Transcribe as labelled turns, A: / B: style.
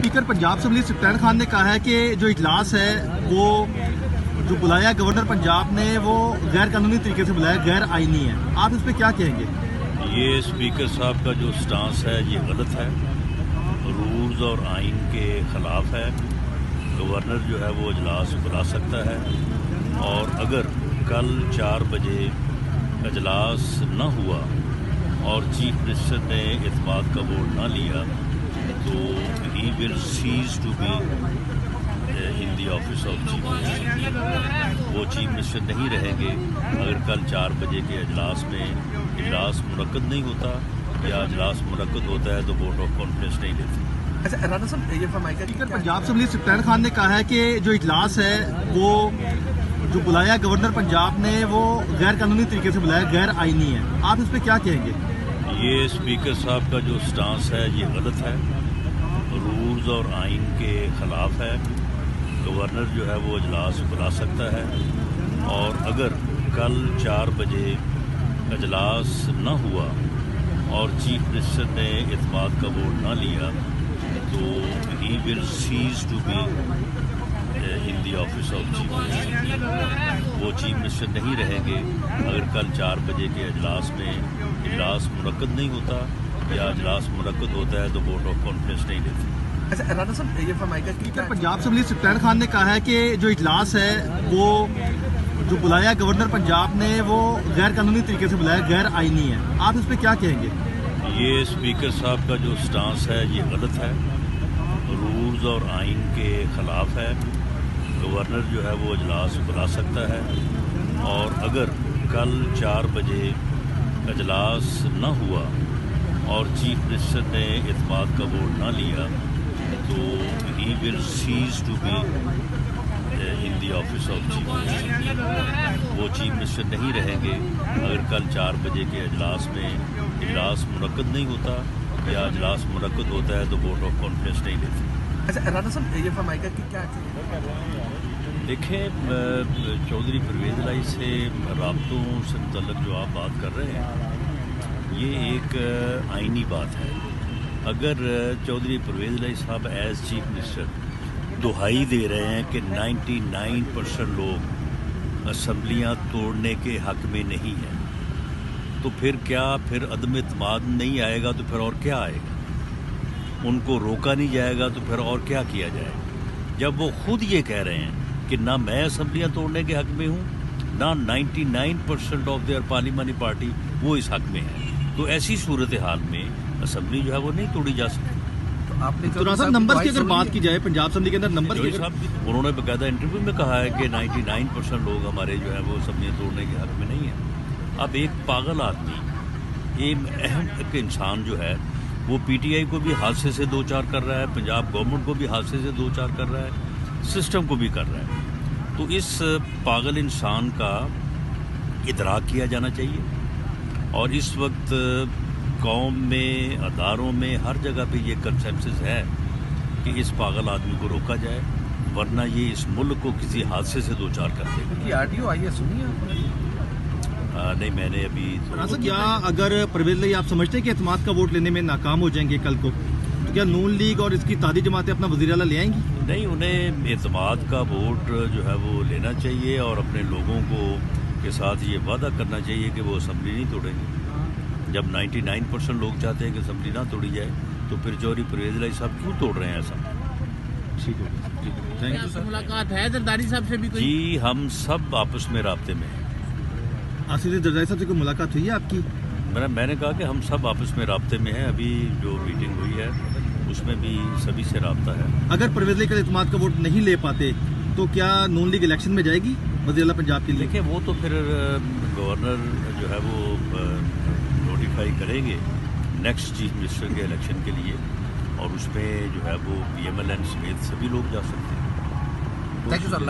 A: Speaker Punjab assembly Imran Khan ने कहा है कि जो इजलास है वो जो बुलाया गवर्नर पंजाब ने वो गैर कानूनी तरीके से बुलाया, गैर आईनी है। आप इस पर क्या कहेंगे?
B: ये स्पीकर साहब का जो स्टांस है ये गलत है, रूल्स और आइन के ख़िलाफ़ है। गवर्नर जो है वो इजलास बुला सकता है और अगर कल 4 बजे इजलास न हुआ और चीफ मिनिस्टर ने इत्मीनान का वोट ना लिया तो he will cease to be in the office of chief minister. वो चीफ मिनिस्टर नहीं रहेंगे अगर कल 4 बजे के इजलास में इजलास मुनक्कद नहीं होता या इजलास मुनक्कद होता है तो वोट ऑफ कॉन्फिडेंस नहीं लेते।
C: अच्छा राना साहब, ये फरमाइएगा
A: स्पीकर पंजाब असेंबली इमरान खान ने कहा है कि जो इजलास है वो जो बुलाया गवर्नर पंजाब ने वो गैर कानूनी तरीके से बुलाया, गैर आईनी है। आप इस पर क्या कहेंगे?
B: ये स्पीकर साहब का जो स्टांस है ये गलत है, रूल्स और आइन के ख़िलाफ़ है। गवर्नर जो है वो इजलास बुला सकता है और अगर कल 4 बजे इजलास न हुआ और चीफ मिनिस्टर ने इत्मीनान का वोट ना लिया तो he will cease to be in the office of chief minister. वो चीफ मिनिस्टर नहीं रहेंगे अगर कल 4 बजे के इजलास में इजलास मुनक्कद नहीं होता या इजलास मुनक्कद होता है तो वोट ऑफ कॉन्फिडेंस नहीं लेते।
C: अच्छा राना साहब, ये फरमाइएगा
A: स्पीकर पंजाब असेंबली इमरान खान ने कहा है कि जो इजलास है वो जो बुलाया गवर्नर पंजाब ने वो गैर कानूनी तरीके से बुलाया, गैर आईनी है। आप इस पर क्या कहेंगे?
B: ये स्पीकर साहब का जो स्टांस है ये गलत है, रूल्स और आइन के ख़िलाफ़ है। गवर्नर जो है वो इजलास बुला सकता है और अगर कल 4 बजे इजलास न हुआ और चीफ मिनिस्टर ने इत्मीनान का वोट ना लिया तो he will cease to be in the office of chief minister. वो चीफ मिनिस्टर नहीं रहेंगे अगर कल 4 बजे के इजलास में इजलास मुनक्कद नहीं होता या इजलास मुनक्कद होता है तो वोट ऑफ कॉन्फिडेंस नहीं लेते।
C: अच्छा राना साहब, ये फरमाइएगा कि क्या
B: देखें, चौधरी परवेज़ इलाही से राब्तों से मुतल्लिक़ जो आप बात कर रहे हैं ये एक आइनी बात है। अगर चौधरी परवेज़ इलाही साहब एज चीफ मिनिस्टर दुहाई दे रहे हैं कि 99% लोग असम्बलियाँ तोड़ने के हक़ में नहीं हैं तो फिर क्या, फिर अदम इत्मीनान नहीं आएगा तो फिर और क्या आएगा? उनको रोका नहीं जाएगा तो फिर और क्या किया जाएगा? जब वो खुद ये कह रहे हैं कि ना मैं असम्बलियाँ तोड़ने के हक़ में हूँ ना 99% ऑफ देयर पार्लियामेंट्री पार्टी वो इस हक़ में है, तो ऐसी सूरत हाल में असम्बली जो है वो नहीं तोड़ी जा सकती।
C: तो आपने
A: तो नंबर की अगर बात की जाए पंजाब असेंबली के अंदर नंबर की
B: उन्होंने बाकायदा इंटरव्यू में कहा है कि 99% लोग हमारे जो है वो असम्बलियाँ तोड़ने के हक़ में नहीं है। अब एक पागल आदमी, एक अहम एक इंसान जो है वो पीटीआई को भी हादसे से 2-4 कर रहा है, पंजाब गवर्नमेंट को भी हादसे से 2-4 कर रहा है, सिस्टम को भी कर रहा है। तो इस पागल इंसान का इदराक किया जाना चाहिए और इस वक्त कौम में, अदारों में, हर जगह पे ये कंसेंसस है कि इस पागल आदमी को रोका जाए वरना ये इस मुल्क को किसी हादसे से 2-4 कर देगा।
C: ऑडियो आई है, सुनिए आपने?
B: नहीं, मैंने अभी
A: क्या अगर परवेज़ इलाही आप समझते हैं कि इत्मीनान का वोट लेने में नाकाम हो जाएंगे कल को, तो क्या नून लीग और इसकी तादी जमातें अपना वज़ीर आला ले आएंगी?
B: नहीं, उन्हें इत्मीनान का वोट जो है वो लेना चाहिए और अपने लोगों को के साथ ये वादा करना चाहिए कि वो असम्बली नहीं तोड़ेंगे। जब 99% लोग चाहते हैं कि असम्बली ना तोड़ी जाए तो फिर चौधरी परवेज़ इलाही साहब क्यों तोड़ रहे हैं ऐसा?
A: ठीक है, थैंक यू।
D: मुलाकात है जरदारी साहब से भी कोई?
B: जी, हम सब आपस में राब्ते में हैं।
A: आसिफ जरदारी साहब से कोई मुलाकात हुई है आपकी?
B: मैंने कहा कि हम सब आपस में राब्ते में हैं। अभी जो मीटिंग हुई है उसमें भी सभी से राब्ता है।
A: अगर परवेज़ इलाही का इत्मीनान का वोट नहीं ले पाते तो क्या नून लीग इलेक्शन में जाएगी वज़ीर आला पंजाब के लिए?
B: देखिए, वो तो फिर गवर्नर जो है वो नोटिफाई करेंगे नेक्स्ट चीफ मिनिस्टर के इलेक्शन के लिए और उसमें जो है वो PMLN समेत सभी लोग जा सकते हैं।
C: Thank you sir.